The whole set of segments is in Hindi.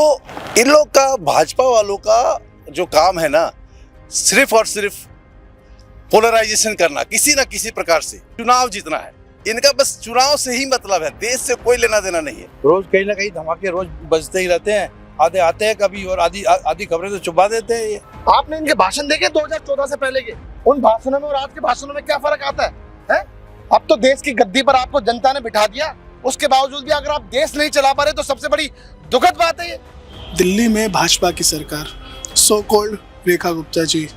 तो इन लोग का, भाजपा वालों का जो काम है ना, सिर्फ और सिर्फ पोलराइजेशन करना, किसी ना किसी प्रकार से चुनाव जीतना है। इनका बस चुनाव से ही मतलब है, देश से कोई लेना देना नहीं है। रोज कहीं ना कहीं धमाके रोज बजते ही रहते हैं, आधे आते हैं कभी और आधी खबरें तो छुपा देते हैं। ये आपने इनके भाषण देखे 2014 से पहले के? उन भाषणों में और आज के भाषणों में क्या फर्क आता है? अब तो देश की गद्दी पर आपको जनता ने बिठा दिया, उसके बावजूद भी अगर आप देश नहीं चला पा रहे तो सबसे बड़ी दुखद बात है ये। दिल्ली में भाजपा की सरकार, सो कॉल्ड रेखा गुप्ता जी,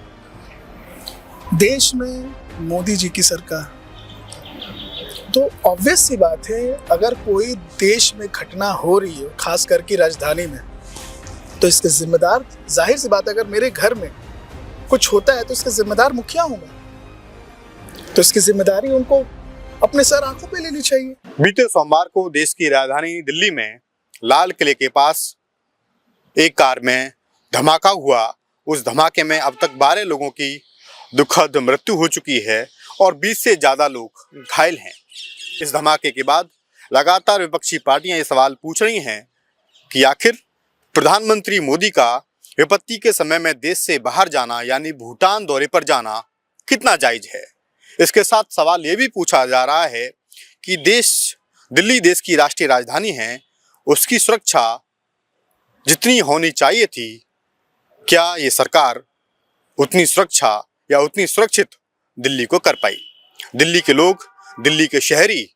देश में मोदी जी की सरकार। तो ऑब्वियस सी बात है, अगर कोई देश में घटना हो रही है, खास करके राजधानी में, तो इसके जिम्मेदार, जाहिर सी बात है, अगर मेरे घर में कुछ होता है तो इसके जिम्मेदार मुखिया होंगे, तो इसकी जिम्मेदारी उनको अपने सर आंखों पे लेनी चाहिए। बीते सोमवार को देश की राजधानी दिल्ली में लाल किले के पास एक कार में धमाका हुआ। उस धमाके में अब तक 12 लोगों की दुखद मृत्यु हो चुकी है और 20 से ज़्यादा लोग घायल हैं। इस धमाके के बाद लगातार विपक्षी पार्टियां ये सवाल पूछ रही हैं कि आखिर प्रधानमंत्री मोदी का विपत्ति के समय में देश से बाहर जाना, यानी भूटान दौरे पर जाना, कितना जायज़ है। इसके साथ सवाल ये भी पूछा जा रहा है कि दिल्ली देश की राष्ट्रीय राजधानी है, उसकी सुरक्षा जितनी होनी चाहिए थी, क्या ये सरकार उतनी सुरक्षा या उतनी सुरक्षित दिल्ली को कर पाई। दिल्ली के लोग, दिल्ली के शहरी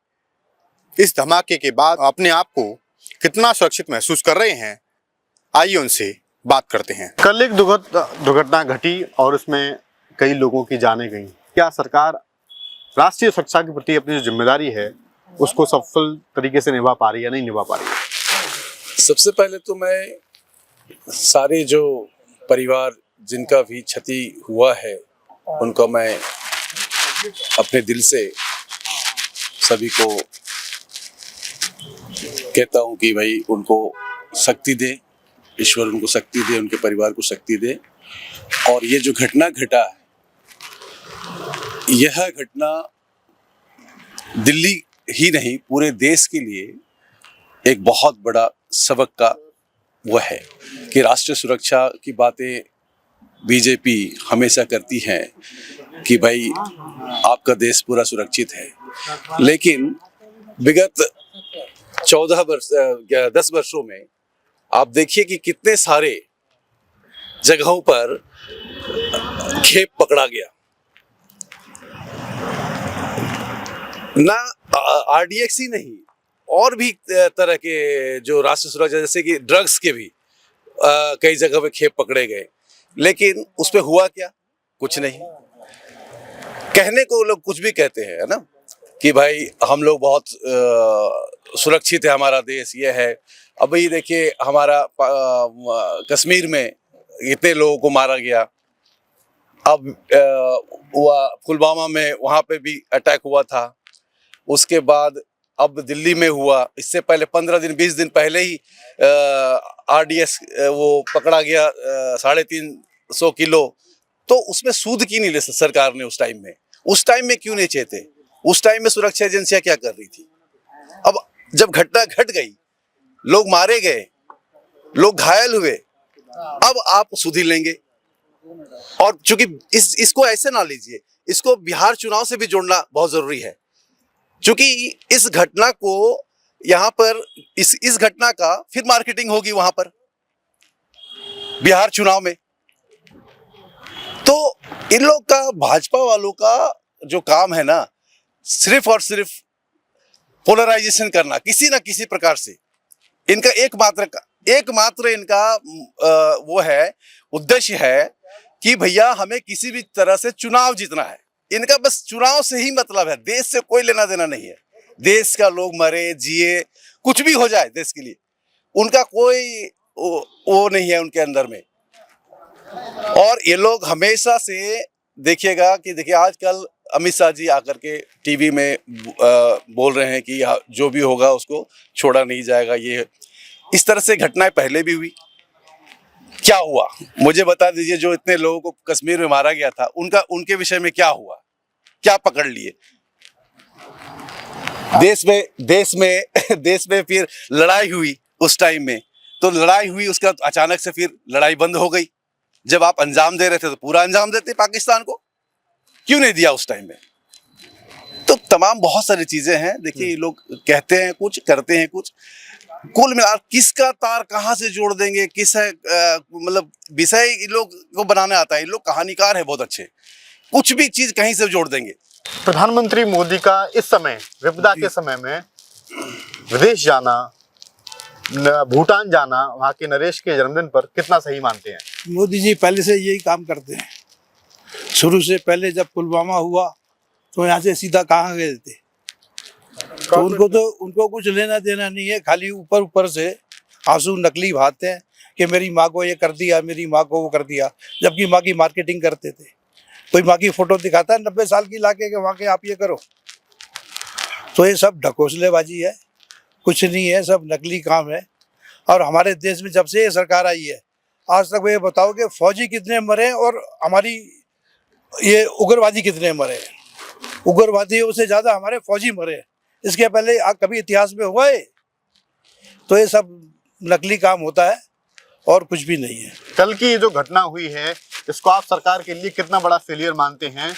इस धमाके के बाद अपने आप को कितना सुरक्षित महसूस कर रहे हैं, आइए उनसे बात करते हैं। कल एक दुर्घटना घटी और उसमें कई लोगों की जानें गई। क्या सरकार राष्ट्रीय सुरक्षा के प्रति अपनी जो जिम्मेदारी है उसको सफल तरीके से निभा पा रही है या नहीं निभा पा रही है? सबसे पहले तो मैं सारे जो परिवार जिनका भी क्षति हुआ है उनको मैं अपने दिल से सभी को कहता हूं कि भाई उनको शक्ति दे, ईश्वर उनको शक्ति दे, उनके परिवार को शक्ति दे। और ये जो घटना घटा है, यह घटना दिल्ली ही नहीं पूरे देश के लिए एक बहुत बड़ा सबक का वह है कि राष्ट्रीय सुरक्षा की बातें बीजेपी हमेशा करती है कि भाई आपका देश पूरा सुरक्षित है, लेकिन विगत 10 वर्षों में आप देखिए कि कितने सारे जगहों पर खेप पकड़ा गया ना। आरडीएक्स ही नहीं, और भी तरह के जो राष्ट्रीय सुरक्षा, जैसे कि ड्रग्स के भी कई जगह पे खेप पकड़े गए, लेकिन उस पे हुआ क्या? कुछ नहीं। कहने को लोग कुछ भी कहते हैं, है ना, कि भाई हम लोग बहुत सुरक्षित है, हमारा देश ये है। अभी देखिए हमारा कश्मीर में इतने लोगों को मारा गया, अब पुलवामा में वहाँ पे भी अटैक हुआ था, उसके बाद अब दिल्ली में हुआ। इससे पहले 15 दिन 20 दिन पहले ही आरडीएक्स वो पकड़ा गया 350 किलो। तो उसमें सूद क्यों नहीं ले सरकार ने उस टाइम में क्यों नहीं चेते? उस टाइम में सुरक्षा एजेंसियां क्या कर रही थी? अब जब घटना घट गई, लोग मारे गए, लोग घायल हुए, अब आप सुधि लेंगे। और चूंकि इसको ऐसे ना लीजिए, इसको बिहार चुनाव से भी जोड़ना बहुत जरूरी है, क्योंकि इस घटना को यहाँ पर इस घटना का फिर मार्केटिंग होगी वहां पर बिहार चुनाव में। तो इन लोग का, भाजपा वालों का जो काम है ना, सिर्फ और सिर्फ पोलराइजेशन करना, किसी ना किसी प्रकार से। इनका एकमात्र इनका वो है, उद्देश्य है कि भैया हमें किसी भी तरह से चुनाव जीतना है। इनका बस चुनाव से ही मतलब है, देश से कोई लेना देना नहीं है। देश का लोग मरे जिए, कुछ भी हो जाए देश के लिए, उनका कोई वो नहीं है उनके अंदर में। और ये लोग हमेशा से देखिएगा कि देखिए आजकल अमित शाह जी आकर के टीवी में बोल रहे हैं कि जो भी होगा उसको छोड़ा नहीं जाएगा। ये इस तरह से घटनाएं पहले भी हुई। क्या हुआ मुझे बता दीजिए, जो इतने लोगों को कश्मीर में मारा गया था, उनके विषय में क्या हुआ? क्या पकड़ लिए? देश में फिर लड़ाई हुई उस टाइम में, तो लड़ाई हुई, उसका अचानक से फिर लड़ाई बंद हो गई। जब आप अंजाम दे रहे थे तो पूरा अंजाम देते पाकिस्तान को, क्यों नहीं दिया उस टाइम में? तो तमाम बहुत सारी चीजें हैं। देखिए, ये लोग कहते हैं कुछ, करते हैं कुछ। कुल मिलाकर किसका तार कहाँ से जोड़ देंगे, किस है मतलब विषय इन लोग को बनाने आता है। इन लोग कहानीकार है बहुत अच्छे, कुछ भी चीज कहीं से जोड़ देंगे। प्रधानमंत्री मोदी का इस समय विपदा के समय में विदेश जाना, भूटान जाना, वहाँ के नरेश के जन्मदिन पर कितना सही मानते हैं? मोदी जी पहले से यही काम करते हैं, शुरू से। पहले जब पुलवामा हुआ तो यहाँ से सीधा कहाँ गए थे, तो उनको कुछ लेना देना नहीं है। खाली ऊपर ऊपर से आंसू नकली बहाते हैं कि मेरी माँ को ये कर दिया, मेरी माँ को वो कर दिया, जबकि माँ की मार्केटिंग करते थे। कोई माँ की फोटो दिखाता है 90 साल की लाके वहाँ के आप ये करो, तो ये सब ढकोसलेबाजी है, कुछ नहीं है, सब नकली काम है। और हमारे देश में जब से ये सरकार आई है आज तक वो ये बताओ कि फौजी कितने मरे और हमारी ये उग्रवादी कितने मरे। उग्रवादियों से ज़्यादा हमारे फौजी मरे, इसके पहले कभी इतिहास में हुआ है? तो ये सब नकली काम होता है और कुछ भी नहीं है। कल की ये जो घटना हुई है, इसको आप सरकार के लिए कितना बड़ा फेलियर मानते हैं?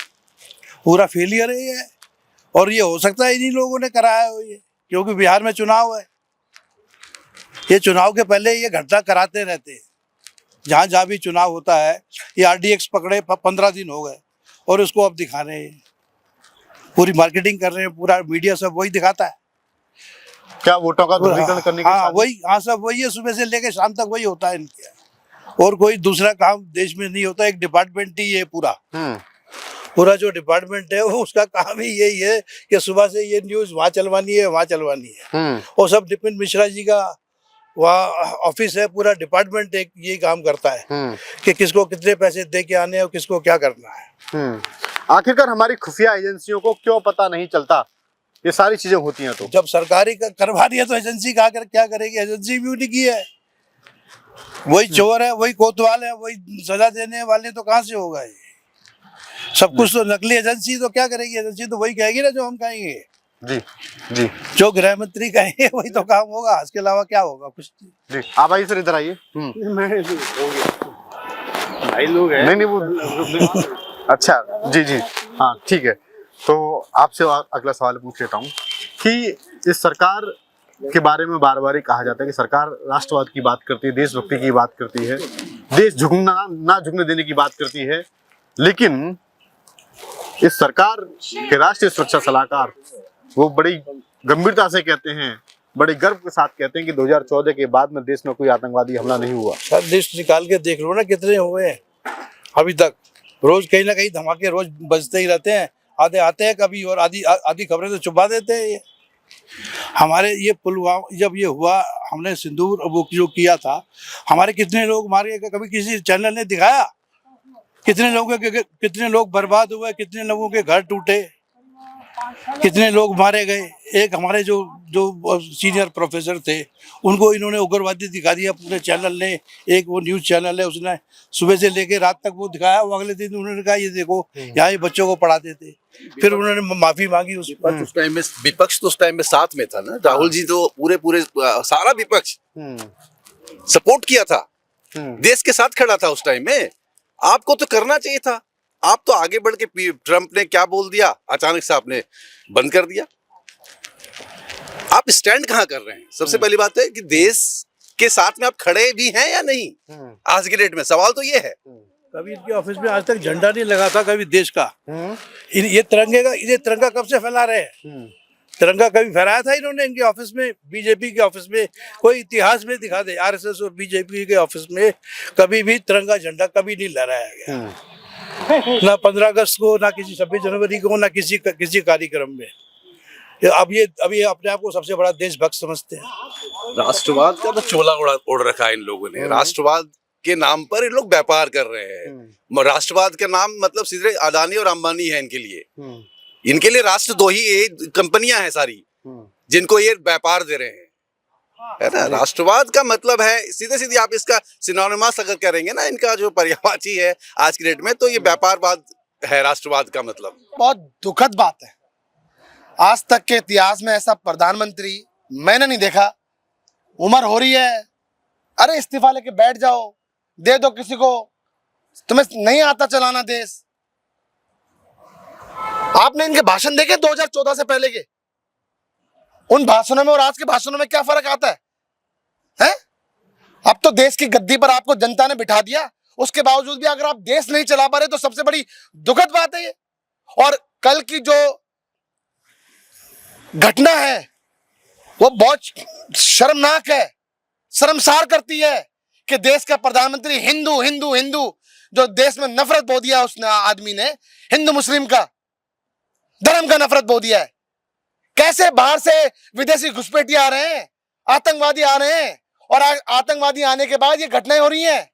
पूरा फेलियर है ये, और ये हो सकता है इन्हीं लोगों ने कराया हो ये, क्योंकि बिहार में चुनाव है। ये चुनाव के पहले ये घटना कराते रहते हैं, जहाँ जहाँ भी चुनाव होता है। ये RDX पकड़े 15 दिन हो गए और उसको अब दिखा रहे हैं, पूरी मार्केटिंग कर रहे हैं, पूरा मीडिया सब वही दिखाता है। क्या वोटों का ध्रुवीकरण करने के? हाँ वही, हाँ सब वही है, सुबह से लेकर शाम तक वही होता है इनके, और कोई दूसरा काम देश में नहीं होता। एक डिपार्टमेंट ही है पूरा जो डिपार्टमेंट है वो उसका काम ही यही है कि सुबह से ये न्यूज वहाँ चलवानी है, वहाँ चलवानी है। और सब विपिन मिश्रा जी का वहाँ ऑफिस है, पूरा डिपार्टमेंट एक यही काम करता है कि किसको कितने पैसे दे के आने और किसको क्या करना है। आखिरकार हमारी खुफिया एजेंसियों को क्यों पता नहीं चलता ये सारी चीजें होती हैं? तो जब सरकारी करवा रही है तो एजेंसी क्या करेगी? एजेंसी भी उन्हीं की है, वही चोर है, वही कोतवाल है, वही सजा देने वाले, तो कहाँ से होगा ये सब कुछ? तो नकली एजेंसी तो क्या करेगी? एजेंसी तो वही कहेगी ना जो हम कहेंगे। जी जी, जो गृह मंत्री कहेंगे वही तो काम होगा, इसके अलावा क्या होगा? कुछ जी। आप आइए सर, इधर आइए। भाई लोग हैं। नहीं वो अच्छा, जी जी, हाँ ठीक है। तो आपसे अगला सवाल पूछ लेता हूँ कि इस सरकार के बारे में बार बार ही कहा जाता है कि सरकार राष्ट्रवाद की बात करती है, देशभक्ति की बात करती है, देश झुकना ना झुकने देने की बात करती है, लेकिन इस सरकार के राष्ट्रीय सुरक्षा सलाहकार वो बड़ी गंभीरता से कहते हैं, बड़े गर्व के साथ कहते हैं कि 2014 के बाद में देश में कोई आतंकवादी हमला नहीं हुआ। सर लिस्ट निकाल के देख लो ना कितने हुए हैं अभी तक। रोज कहीं ना कहीं धमाके रोज बजते ही रहते हैं, आधे आते हैं कभी और आधी खबरें तो छुपा देते हैं। ये हमारे ये पुलवामा जब ये हुआ, हमने सिंदूर वो जो किया था, हमारे कितने लोग मारे गए, कभी किसी चैनल ने दिखाया? कितने लोग बर्बाद हुए, कितने लोगों के घर टूटे, कितने लोग मारे गए। एक हमारे जो सीनियर प्रोफेसर थे उनको इन्होंने उग्रवादी दिखा दिया पूरे चैनल ने। एक वो न्यूज़ चैनल है, उसने सुबह से लेके रात तक वो दिखाया। वो अगले दिन उन्होंने कहा ये देखो यहाँ बच्चों को पढ़ाते थे। फिर उन्होंने माफी मांगी। उस टाइम में विपक्ष तो उस टाइम में साथ में था ना, राहुल जी तो पूरे सारा विपक्ष सपोर्ट किया था, देश के साथ खड़ा था उस टाइम में। आपको तो करना चाहिए था, आप तो आगे बढ़ के ट्रम्प ने क्या बोल दिया, अचानक से आपने बंद कर दिया। आप स्टैंड कहाँ कर रहे हैं? सबसे पहली बात है कि देश के साथ में आप खड़े भी हैं या नहीं? आज के डेट में सवाल तो ये है। कभी इनके ऑफिस में आज तक झंडा नहीं लगा था कभी देश का। ये तिरंगा कब से फैला रहे हैं? तिरंगा कभी फहराया था इन्होंने इनके ऑफिस में? बीजेपी के ऑफिस में कोई इतिहास में दिखा दे, RSS और बीजेपी के ऑफिस में कभी भी तिरंगा झंडा कभी नहीं लहराया गया। ना 15 अगस्त को, ना किसी 26 जनवरी को, ना किसी कार्यक्रम में। अब ये अपने आप को सबसे बड़ा देशभक्त समझते हैं। राष्ट्रवाद का तो चोला ओढ़ रखा है इन लोगों ने। राष्ट्रवाद के नाम पर ये लोग व्यापार कर रहे हैं। राष्ट्रवाद का नाम मतलब सीधे अदानी और अंबानी है इनके लिए। इनके लिए राष्ट्र दो ही कंपनियां हैं सारी जिनको ये व्यापार दे रहे हैं, है ना। राष्ट्रवाद का मतलब है सीधे सीधे आप इसका सिनोनिमस अगर करेंगे ना, इनका जो पर्यायवाची है आज की डेट में, तो ये व्यापारवाद है राष्ट्रवाद का मतलब। बहुत दुखद बात है, आज तक के इतिहास में ऐसा प्रधानमंत्री मैंने नहीं देखा। उम्र हो रही है, अरे इस्तीफा लेके बैठ जाओ, दे दो किसी को, तुम्हें नहीं आता चलाना देश। आपने इनके भाषण देखे 2014 से पहले के? उन भाषणों में और आज के भाषणों में क्या फर्क आता है? हैं? अब तो देश की गद्दी पर आपको जनता ने बिठा दिया, उसके बावजूद भी अगर आप देश नहीं चला पा रहे तो सबसे बड़ी दुखद बात है ये। और कल की जो घटना है वो बहुत शर्मनाक है, शर्मसार करती है कि देश का प्रधानमंत्री हिंदू हिंदू हिंदू, जो देश में नफरत बो दिया उसने, आदमी ने हिंदू मुस्लिम का, धर्म का नफरत बो दिया है। कैसे बाहर से विदेशी घुसपैठिए आ रहे हैं, आतंकवादी आ रहे हैं, और आतंकवादी आने के बाद ये घटनाएं हो रही हैं।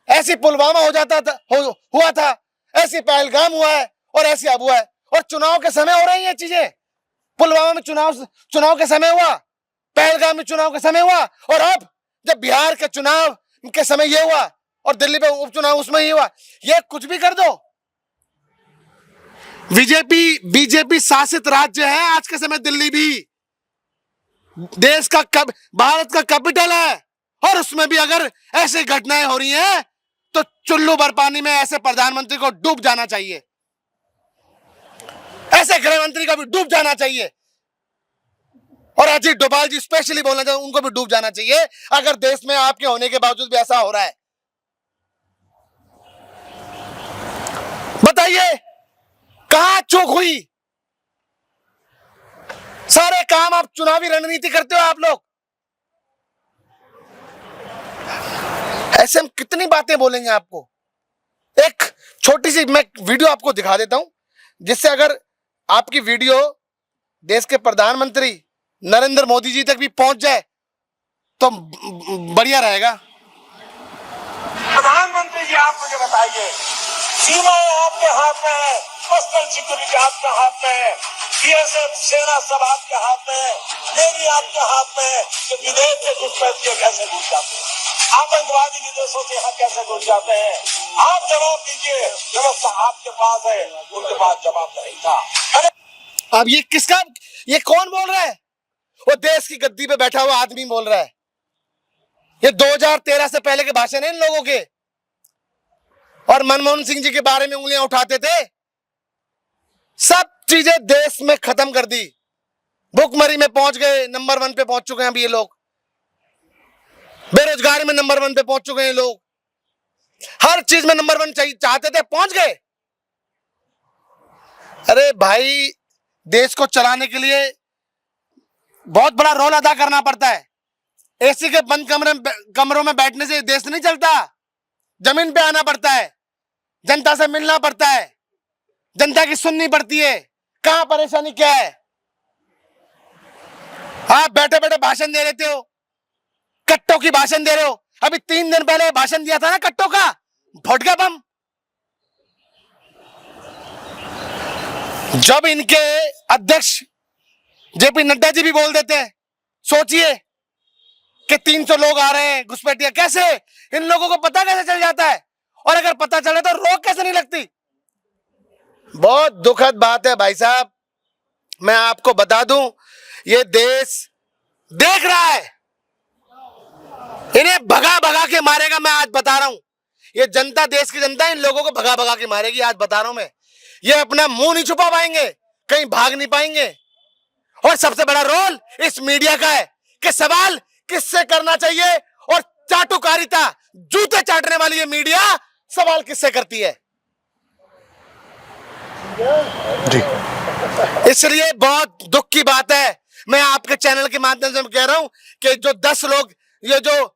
ऐसी पुलवामा हो जाता था, हुआ था, ऐसी पहलगाम हुआ है, और ऐसी अब हुआ है। और चुनाव के समय हो रही हैं चीजें। पुलवामा में चुनाव के समय हुआ, पहलगाम में चुनाव के समय हुआ, और अब जब बिहार के चुनाव के समय ये हुआ और दिल्ली में उपचुनाव उसमें ही हुआ। ये कुछ भी कर दो, बीजेपी शासित राज्य है आज के समय दिल्ली भी, देश का भारत का कैपिटल है, और उसमें भी अगर ऐसी घटनाएं हो रही हैं तो चुल्लू भर पानी में ऐसे प्रधानमंत्री को डूब जाना चाहिए, ऐसे गृह मंत्री को भी डूब जाना चाहिए, और अजीत डोभाल जी स्पेशली बोलना चाहिए, उनको भी डूब जाना चाहिए अगर देश में आपके होने के बावजूद भी ऐसा हो रहा है। बताइए कहां चूक हुई? सारे काम आप चुनावी रणनीति करते हो आप लोग। ऐसे हम कितनी बातें बोलेंगे आपको। एक छोटी सी मैं वीडियो आपको दिखा देता हूं, जिससे अगर आपकी वीडियो देश के प्रधानमंत्री नरेंद्र मोदी जी तक भी पहुंच जाए तो बढ़िया रहेगा। प्रधानमंत्री जी आप मुझे बताइए, सीमाएं आपके हाथ में है, कोस्टल सिक्योरिटी आपके हाथ में है, बीएसएफ सेना सब आपके हाथ में है, नेवी आपके हाथ में है, तो विदेश से घुसपैठिए कैसे घुस जाते हैं, आतंकवादी विदेशों से यहाँ कैसे घुस जाते हैं? आप जवाब दीजिए। व्यवस्था आपके पास है, उनके पास जवाब नहीं था। अब ये कौन बोल रहा है? वो देश की गद्दी पे बैठा हुआ आदमी बोल रहा है। ये 2013 से पहले के भाषण है इन लोगों के, और मनमोहन सिंह जी के बारे में उंगलियां उठाते थे। सब चीजें देश में खत्म कर दी, भुखमरी में पहुंच गए, नंबर 1 पे पहुंच चुके हैं अभी ये लोग, बेरोजगारी में नंबर 1 पे पहुंच चुके हैं लोग, हर चीज में नंबर 1 चाहते थे, पहुंच गए। अरे भाई, देश को चलाने के लिए बहुत बड़ा रोल अदा करना पड़ता है। एसी के बंद कमरों में बैठने से देश नहीं चलता, जमीन पे आना पड़ता है, जनता से मिलना पड़ता है, जनता की सुननी पड़ती है। कहां परेशानी क्या है? आप बैठे बैठे भाषण दे लेते हो, कट्टों की भाषण दे रहे हो। अभी 3 दिन पहले भाषण दिया था ना कट्टों का, भोटका बम। जब इनके अध्यक्ष जेपी नड्डा जी भी बोल देते हैं, सोचिए कि 300 लोग आ रहे हैं घुसपैठिया, कैसे इन लोगों को पता कैसे चल जाता है? और अगर पता चले तो रोक कैसे नहीं लगती? बहुत दुखद बात है भाई साहब। मैं आपको बता दूं, ये देश देख रहा है, इन्हें भगा भगा के मारेगा। मैं आज बता रहा हूं, ये जनता, देश की जनता इन लोगों को भगा भगा के मारेगी। आज बता रहा हूं मैं, ये अपना मुंह नहीं छुपा पाएंगे, कहीं भाग नहीं पाएंगे। और सबसे बड़ा रोल इस मीडिया का है कि सवाल किससे करना चाहिए, और चाटुकारिता, जूते चाटने वाली ये मीडिया सवाल किससे करती है। जी, इसलिए बहुत दुख की बात है। मैं आपके चैनल के माध्यम से कह रहा हूं कि जो 10 लोग ये जो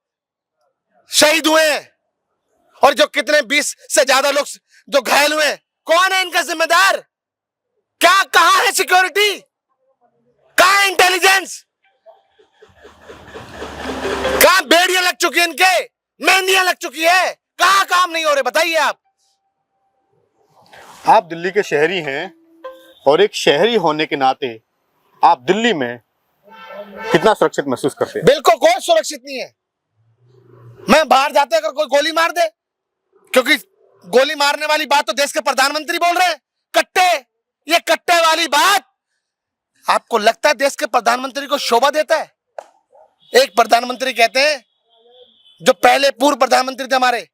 शहीद हुए हैं, और जो कितने 20 से ज्यादा लोग जो घायल हुए, कौन है इनका जिम्मेदार? क्या, कहां है सिक्योरिटी, कहां है इंटेलिजेंस? कहां बेड़ियां लग चुकी है इनके, मेहंदियां लग चुकी है, कहां काम नहीं हो रहे? बताइए आप दिल्ली के शहरी हैं, और एक शहरी होने के नाते आप दिल्ली में कितना सुरक्षित महसूस करते हैं? बिल्कुल कोई सुरक्षित नहीं है। मैं बाहर जाते अगर कोई गोली मार दे, क्योंकि गोली मारने वाली बात तो देश के प्रधानमंत्री बोल रहे हैं, कट्टे, ये कट्टे वाली बात आपको लगता है देश के प्रधानमंत्री को शोभा देता है? एक प्रधानमंत्री कहते हैं जो पहले पूर्व प्रधानमंत्री थे हमारे,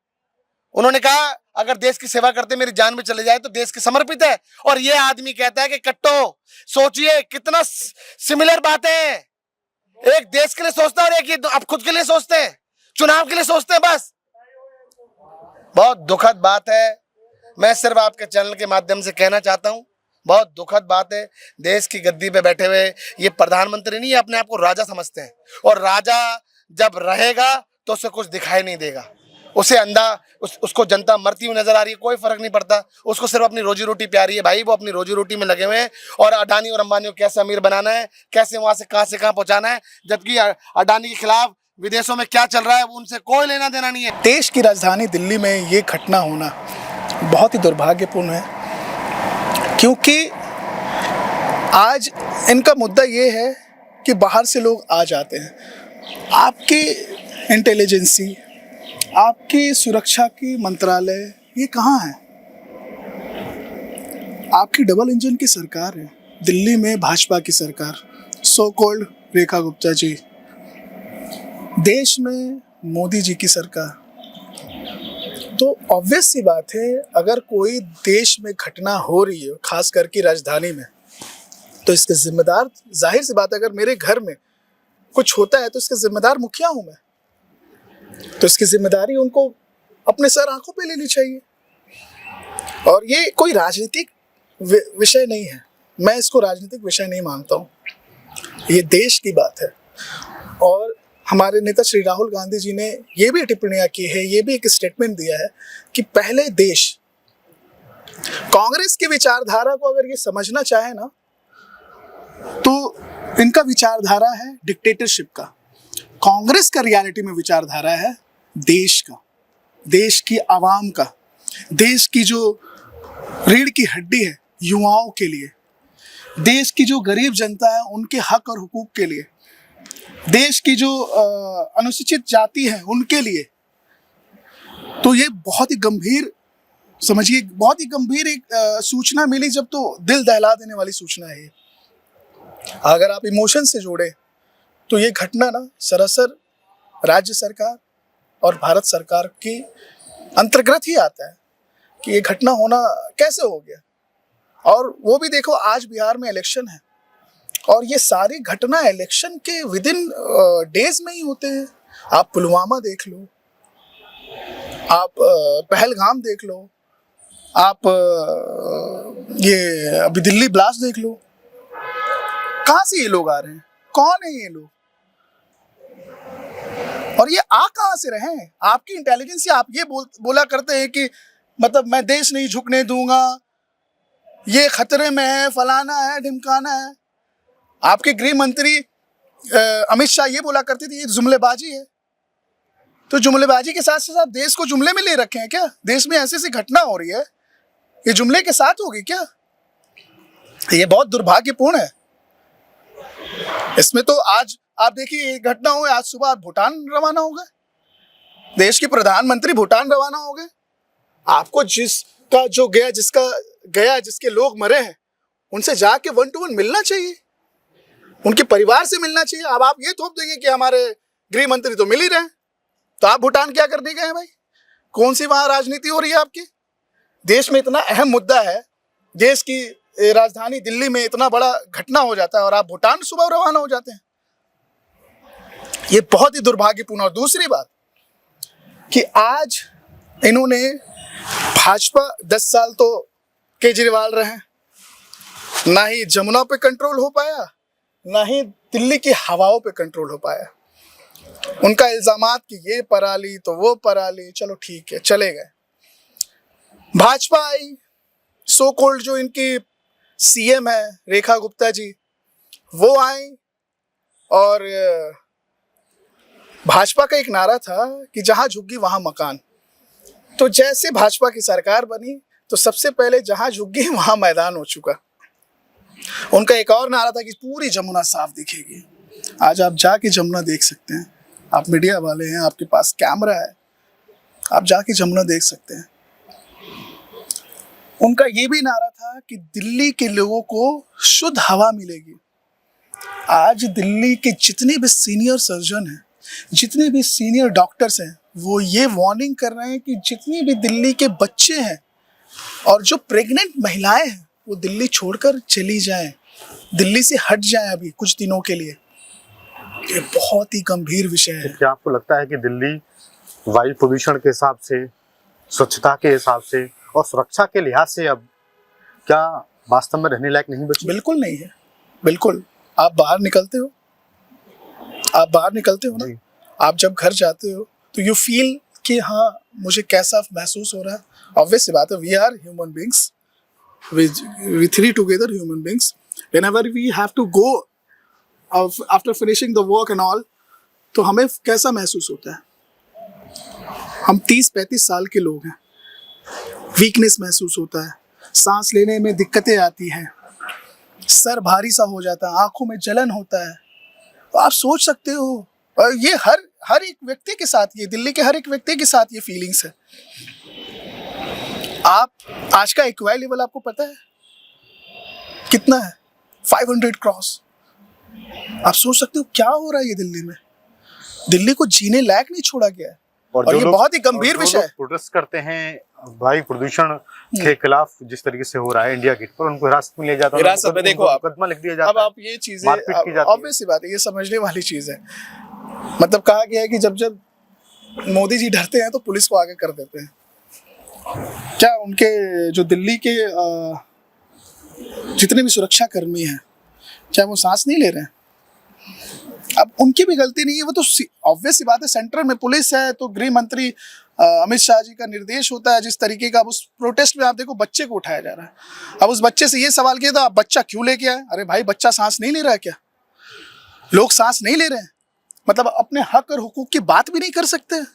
उन्होंने कहा अगर देश की सेवा करते मेरी जान में चले जाए तो देश के समर्पित है। और ये आदमी कहता है कि कट्टो, सोचिए कितना सिमिलर बातें हैं। एक देश के लिए सोचता है और एक ये आप खुद के लिए सोचते हैं, चुनाव के लिए सोचते हैं बस। बहुत दुखद बात है। मैं सिर्फ आपके चैनल के माध्यम से कहना चाहता हूं, बहुत दुखद बात है। देश की गद्दी पे बैठे हुए ये प्रधानमंत्री नहीं, अपने आप को राजा समझते हैं। और राजा जब रहेगा तो उसे कुछ दिखाई नहीं देगा, उसे अंधा उसको जनता मरती हुई नजर आ रही है, कोई फर्क नहीं पड़ता। उसको सिर्फ अपनी रोजी रोटी प्यारी है भाई। वो अपनी रोजी रोटी में लगे हुए हैं और अडानी और अंबानी को कैसे अमीर बनाना है, कैसे वहां से कहां पहुंचाना है। जबकि अडानी के खिलाफ विदेशों में क्या चल रहा है उनसे कोई लेना देना नहीं है। देश की राजधानी दिल्ली में ये घटना होना बहुत ही दुर्भाग्यपूर्ण है, क्योंकि आज इनका मुद्दा ये है कि बाहर से लोग आ जाते हैं। आपकी इंटेलिजेंसी, आपकी सुरक्षा की मंत्रालय ये कहाँ है? आपकी डबल इंजन की सरकार है दिल्ली में, भाजपा की सरकार, सो कॉल्ड रेखा गुप्ता जी, देश में मोदी जी की सरकार। तो ऑब्वियस सी बात है, अगर कोई देश में घटना हो रही है, खास करके राजधानी में, तो इसके जिम्मेदार, जाहिर सी बात है, अगर मेरे घर में कुछ होता है तो इसके जिम्मेदार मुखिया हूं मैं, तो इसकी जिम्मेदारी उनको अपने सर आंखों पे लेनी चाहिए। और ये कोई राजनीतिक विषय नहीं है, मैं इसको राजनीतिक विषय नहीं मानता हूँ, ये देश की बात है। और हमारे नेता श्री राहुल गांधी जी ने ये भी टिप्पणियां की है, ये भी एक स्टेटमेंट दिया है कि पहले देश, कांग्रेस की विचारधारा को अगर ये समझना चाहे ना, तो इनका विचारधारा है डिक्टेटरशिप का। कांग्रेस का रियलिटी में विचारधारा है देश का, देश की आवाम का, देश की जो रीढ़ की हड्डी है युवाओं के लिए, देश की जो गरीब जनता है उनके हक और हुकूक के लिए, देश की जो अनुसूचित जाति है उनके लिए। तो ये बहुत ही गंभीर, समझिए बहुत ही गंभीर एक सूचना मिली जब, तो दिल दहला देने वाली सूचना है ये। अगर आप इमोशन से जोड़े तो ये घटना ना सरासर राज्य सरकार और भारत सरकार के अंतर्गत ही आता है कि ये घटना होना कैसे हो गया। और वो भी देखो, आज बिहार में इलेक्शन है और ये सारी घटना इलेक्शन के विदिन डेज में ही होते हैं। आप पुलवामा देख लो, आप पहलगाम देख लो, आप ये अभी दिल्ली ब्लास्ट देख लो। कहाँ से ये लोग आ रहे हैं? कौन है ये लोग? और ये आ कहाँ से रहे हैं? आपकी इंटेलिजेंस से आप ये बोला करते हैं कि मतलब मैं देश नहीं झुकने दूंगा, ये खतरे में है, फलाना है, ढिमकाना है। आपके गृह मंत्री अमित शाह ये बोला करते थे ये जुमलेबाजी है। तो जुमलेबाजी के साथ साथ देश को जुमले में ले रखे हैं क्या? देश में ऐसी ऐसी घटना हो रही है, ये जुमले के साथ होगी क्या? ये बहुत दुर्भाग्यपूर्ण है। इसमें तो आज आप देखिए ये घटना हो, आज सुबह आप भूटान रवाना हो गए, देश के प्रधानमंत्री भूटान रवाना हो गए। आपको जिसका जो गया, जिसके लोग मरे हैं उनसे जाके 1 to 1 मिलना चाहिए, उनके परिवार से मिलना चाहिए। अब आप ये थोप देंगे कि हमारे गृह मंत्री तो मिल ही रहे हैं, तो आप भूटान क्या करने गए हैं भाई? कौन सी वहां राजनीति हो रही है आपकी? देश में इतना अहम मुद्दा है, देश की राजधानी दिल्ली में इतना बड़ा घटना हो जाता है और आप भूटान सुबह रवाना हो जाते हैं। ये बहुत ही दुर्भाग्यपूर्ण। और दूसरी बात कि आज इन्होंने भाजपा 10 साल तो केजरीवाल रहे, ना ही जमुना पे कंट्रोल हो पाया, ना ही दिल्ली की हवाओं पे कंट्रोल हो पाया। उनका इल्जामात कि ये पराली तो वो पराली, चलो ठीक है, चले गए। भाजपा आई, सो कॉल्ड जो इनकी सीएम है रेखा गुप्ता जी, वो आई और भाजपा का एक नारा था कि जहां झुग्गी वहां मकान। तो जैसे भाजपा की सरकार बनी तो सबसे पहले जहां झुग्गी वहां मैदान हो चुका। उनका एक और नारा था कि पूरी जमुना साफ दिखेगी। आज आप जाके जमुना देख सकते हैं, आप मीडिया वाले हैं, आपके पास कैमरा है, आप जाके जमुना देख सकते हैं। उनका ये भी नारा था कि दिल्ली के लोगों को शुद्ध हवा मिलेगी। आज दिल्ली के जितने भी सीनियर सर्जन हैं, जितने भी सीनियर डॉक्टर्स हैं वो ये वार्निंग कर रहे हैं कि जितनी भी दिल्ली के बच्चे हैं और जो प्रेग्नेंट महिलाएं हैं वो दिल्ली छोड़कर चली जाएं, दिल्ली से हट जाएं अभी कुछ दिनों के लिए। ये बहुत ही गंभीर विषय है। क्या आपको लगता है कि दिल्ली वायु प्रदूषण के हिसाब से, स्वच्छता के हिसाब से और सुरक्षा के लिहाज से अब क्या वास्तव में रहने लायक नहीं बची? बिल्कुल नहीं है, बिल्कुल। आप बाहर निकलते हो, ना, आप जब घर जाते हो तो यू फील कि हाँ मुझे कैसा महसूस हो रहा है। ऑब्वियस सी बात है, we are human beings, we three together human beings, whenever we have to go after finishing the work and all, तो हमें कैसा महसूस होता है? हम 30-35 साल के लोग हैं, वीकनेस महसूस होता है, सांस लेने में दिक्कतें आती हैं, सर भारी सा हो जाता है, आंखों में जलन होता है। तो आप सोच सकते हो, और ये हर एक व्यक्ति के साथ, ये दिल्ली के हर एक व्यक्ति के साथ ये फीलिंग्स है। आप आज का एक्वाई लेवल आपको पता है कितना है? 500 क्रॉस। आप सोच सकते हो क्या हो रहा है ये दिल्ली में। दिल्ली को जीने लायक नहीं छोड़ा गया है, और ये बहुत ही गंभीर विषय है। प्रोटेस्ट करते हैं वायु प्रदूषण के खिलाफ जिस तरीके से हो रहा है इंडिया गेट पर, उनको हिरासत में लिया जाता है, हिरासत में देखो आप, मुकदमा लिख दिया जाता है। अब आप ये चीजें, मारपीट की जाती है। ऑब्वियस सी बात है, ये समझने वाली चीज है। मतलब कहा गया है कि जब जब मोदी जी डरते हैं तो पुलिस को आगे कर देते हैं। क्या उनके जो दिल्ली के जितने भी सुरक्षा कर्मी हैं, क्या वो सांस नहीं ले रहे हैं? अब उनकी भी गलती नहीं है, वो तो ऑब्वियस सी बात है, सेंट्रल में पुलिस है तो गृह मंत्री अमित शाह जी का निर्देश होता है जिस तरीके का। अब उस प्रोटेस्ट में आप देखो बच्चे को उठाया जा रहा है। अब उस बच्चे से ये सवाल किया था, आप बच्चा क्यों लेके आए? अरे भाई, बच्चा सांस नहीं ले रहा है क्या? लोग सांस नहीं ले रहे हैं, मतलब अपने हक और हुकूक की बात भी नहीं कर सकते हैं।